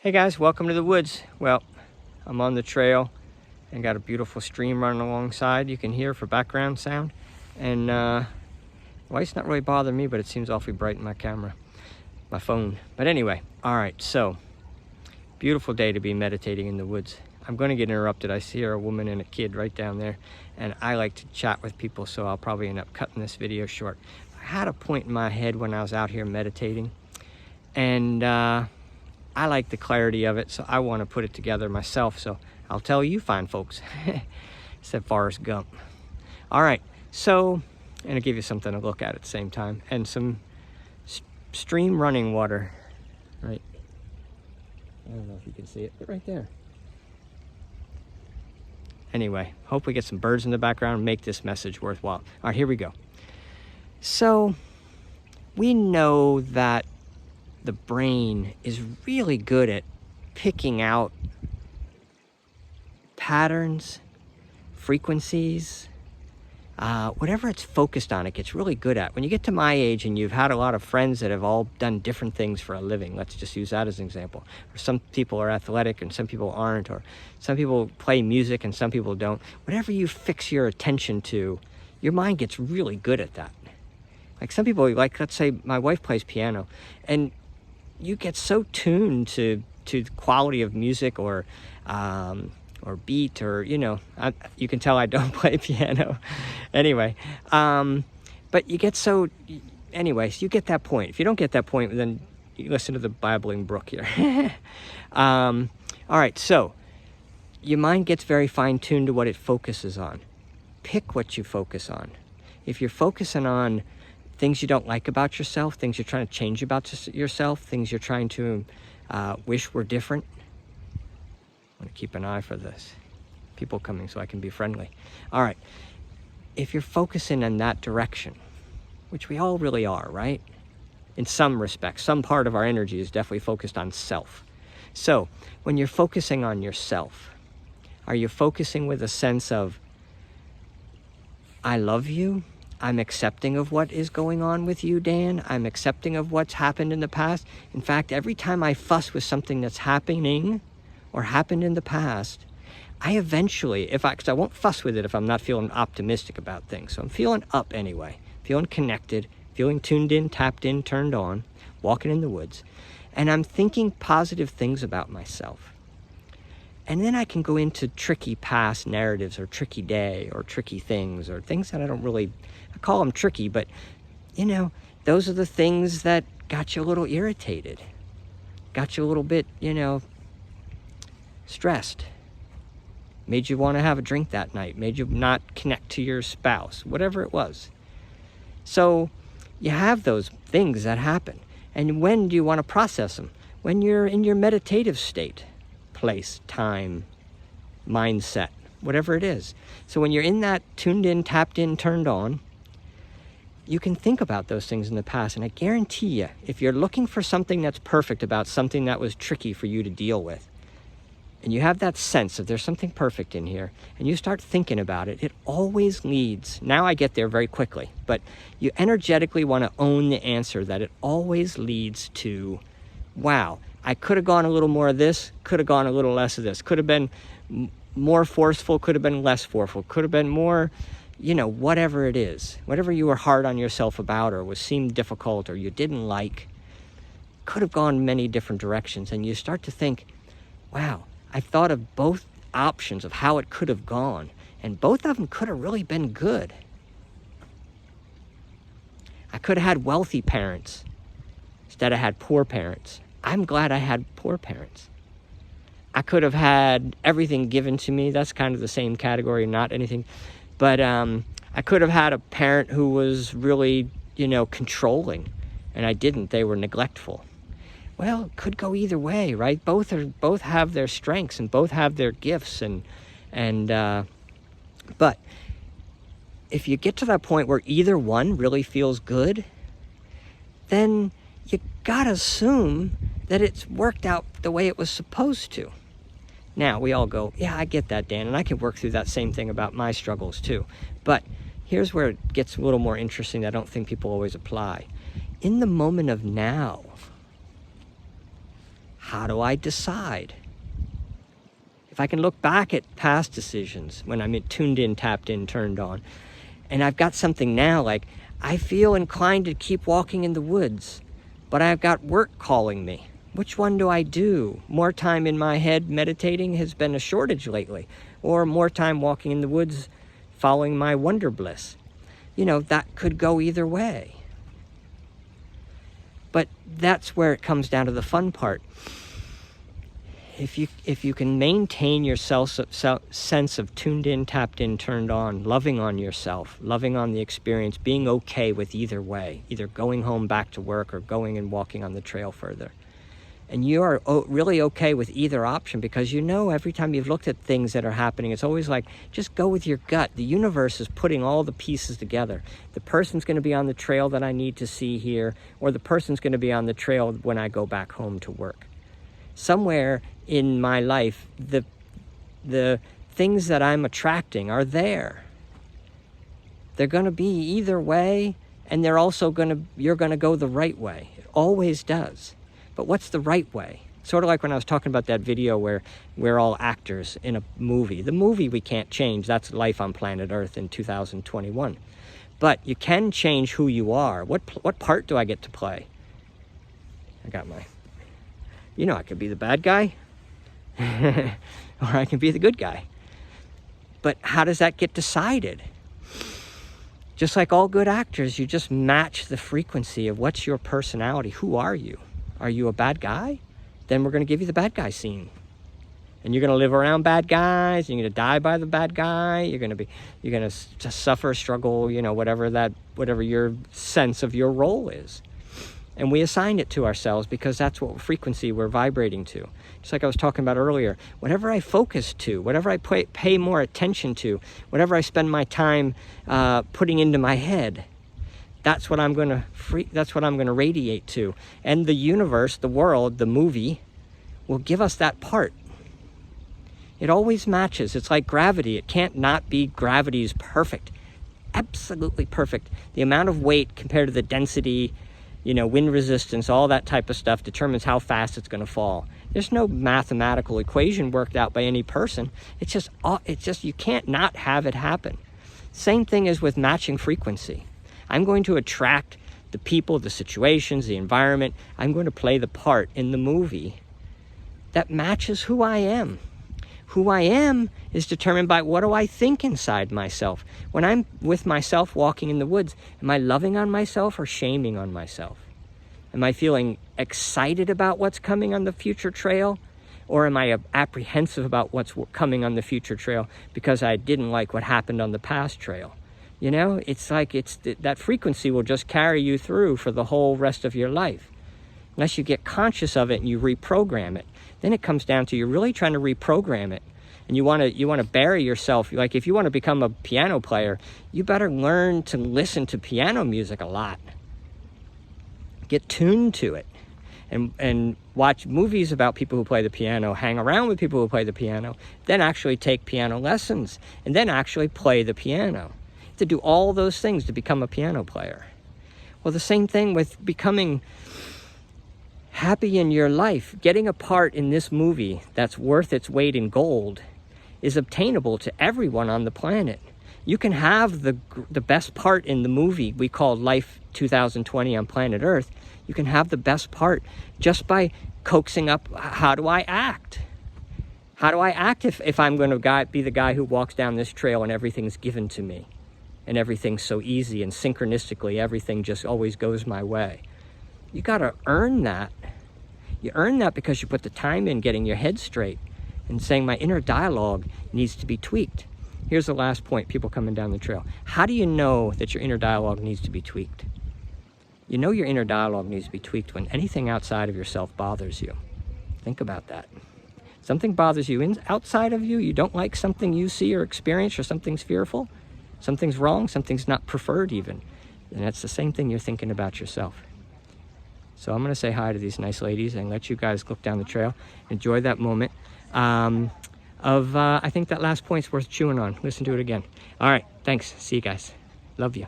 Hey guys, welcome to the woods. Well, I'm on the trail and got a beautiful stream running alongside you can hear for background sound. And the light's not really bothering me, but it seems awfully bright in my camera, my phone. But anyway, all right, so beautiful day to be meditating in the woods. I'm going to get interrupted. I see a woman and a kid right down there, and I like to chat with people, so I'll probably end up cutting this video short. I had a point in my head when I was out here meditating, and I like the clarity of it, so I want to put it together myself. So I'll tell you fine folks, said Forrest Gump. All right, so, and I'll give you something to look at the same time, and some stream running water, right? I don't know if you can see it, but right there. Anyway, hope we get some birds in the background and make this message worthwhile. All right, here we go. So we know that the brain is really good at picking out patterns, frequencies, whatever it's focused on, it gets really good at. When you get to my age and you've had a lot of friends that have all done different things for a living, let's just use that as an example. Or some people are athletic and some people aren't, or some people play music and some people don't. Whatever you fix your attention to, your mind gets really good at that. Like some people, like let's say my wife plays piano, and you get so tuned to the quality of music or beat, or, you know, you can tell I don't play piano anyway. But you get so, anyways, you get that point. If you don't get that point, then you listen to the babbling brook here. All right, so your mind gets very fine-tuned to what it focuses on. Pick what you focus on. If you're focusing on things you don't like about yourself, things you're trying to change about yourself, things you're trying to wish were different. I want to keep an eye for this. People coming so I can be friendly. All right. If you're focusing in that direction, which we all really are, right? In some respects, some part of our energy is definitely focused on self. So when you're focusing on yourself, are you focusing with a sense of, I love you? I'm accepting of what is going on with you, Dan. I'm accepting of what's happened in the past. In fact, every time I fuss with something that's happening or happened in the past, I eventually, because I won't fuss with it if I'm not feeling optimistic about things. So I'm feeling up anyway, feeling connected, feeling tuned in, tapped in, turned on, walking in the woods. And I'm thinking positive things about myself. And then I can go into tricky past narratives or tricky day or tricky things or things that I don't really, I call them tricky, but you know, those are the things that got you a little irritated, got you a little bit, you know, stressed, made you want to have a drink that night, made you not connect to your spouse, whatever it was. So you have those things that happen. And when do you want to process them? When you're in your meditative state. Place, time, mindset, whatever it is. So when you're in that tuned in, tapped in, turned on, you can think about those things in the past. And I guarantee you, if you're looking for something that's perfect about something that was tricky for you to deal with, and you have that sense that there's something perfect in here, and you start thinking about it, it always leads, now I get there very quickly, but you energetically want to own the answer that it always leads to, wow, I could have gone a little more of this, could have gone a little less of this, could have been more forceful, could have been less forceful, could have been more, you know, whatever it is, whatever you were hard on yourself about or was seemed difficult or you didn't like, could have gone many different directions. And you start to think, wow, I thought of both options of how it could have gone, and both of them could have really been good. I could have had wealthy parents instead of had poor parents. I'm glad I had poor parents. I could have had everything given to me. That's kind of the same category, not anything. But I could have had a parent who was really, you know, controlling, and I didn't. They were neglectful. Well, it could go either way, right? Both have their strengths and both have their gifts, but if you get to that point where either one really feels good, then you gotta assume that it's worked out the way it was supposed to. Now, we all go, yeah, I get that, Dan, and I can work through that same thing about my struggles too. But here's where it gets a little more interesting that I don't think people always apply. In the moment of now, how do I decide? If I can look back at past decisions when I'm tuned in, tapped in, turned on, and I've got something now, like I feel inclined to keep walking in the woods, but I've got work calling me. Which one do I do? More time in my head meditating has been a shortage lately, or more time walking in the woods following my wonder bliss. You know, that could go either way. But that's where it comes down to the fun part. If you can maintain your sense of tuned in, tapped in, turned on, loving on yourself, loving on the experience, being okay with either way, either going home back to work or going and walking on the trail further. And you are really okay with either option, because you know every time you've looked at things that are happening, it's always like, just go with your gut. The universe is putting all the pieces together. The person's going to be on the trail that I need to see here, or the person's going to be on the trail when I go back home to work. Somewhere in my life, the things that I'm attracting are there. They're going to be either way, and they're also you're going to go the right way. It always does. But what's the right way? Sort of like when I was talking about that video where we're all actors in a movie. The movie we can't change. That's life on planet Earth in 2021. But you can change who you are. What part do I get to play? I got my... You know, I could be the bad guy, or I can be the good guy. But how does that get decided? Just like all good actors, you just match the frequency of what's your personality. Who are you? Are you a bad guy? Then we're going to give you the bad guy scene. And you're going to live around bad guys. You're going to die by the bad guy. You're going to suffer, struggle, you know, whatever your sense of your role is. And we assign it to ourselves because that's what frequency we're vibrating to. Just like I was talking about earlier, whatever I focus to, whatever I pay more attention to, whatever I spend my time putting into my head, that's what I'm going to radiate to. And the universe, the world, the movie will give us that part. It always matches. It's like gravity. It can't not be. Gravity's perfect. Absolutely perfect. The amount of weight compared to the density, you know, wind resistance, all that type of stuff determines how fast it's going to fall. There's no mathematical equation worked out by any person. It's just you can't not have it happen. Same thing as with matching frequency. I'm going to attract the people, the situations, the environment. I'm going to play the part in the movie that matches who I am. Who I am is determined by what do I think inside myself. When I'm with myself walking in the woods, am I loving on myself or shaming on myself? Am I feeling excited about what's coming on the future trail? Or am I apprehensive about what's coming on the future trail because I didn't like what happened on the past trail? You know, it's like that frequency will just carry you through for the whole rest of your life. Unless you get conscious of it and you reprogram it. Then it comes down to you're really trying to reprogram it. And you want to bury yourself. Like if you want to become a piano player, you better learn to listen to piano music a lot. Get tuned to it. And watch movies about people who play the piano, hang around with people who play the piano, then actually take piano lessons, and then actually play the piano. You have to do all those things to become a piano player. Well, the same thing with becoming happy in your life. Getting a part in this movie that's worth its weight in gold is obtainable to everyone on the planet. You can have the best part in the movie we call Life 2020 on planet Earth. You can have the best part just by coaxing up, how do I act? How do I act if I'm going to be the guy who walks down this trail and everything's given to me? And everything's so easy and synchronistically everything just always goes my way. You got to earn that. You earn that because you put the time in getting your head straight and saying my inner dialogue needs to be tweaked. Here's the last point, people coming down the trail. How do you know that your inner dialogue needs to be tweaked? You know your inner dialogue needs to be tweaked when anything outside of yourself bothers you. Think about that. Something bothers you outside of you, you don't like something you see or experience, or something's fearful, something's wrong, something's not preferred even. And that's the same thing you're thinking about yourself. So I'm going to say hi to these nice ladies and let you guys look down the trail. Enjoy that moment. I think that last point's worth chewing on. Listen to it again. All right, thanks. See you guys. Love you.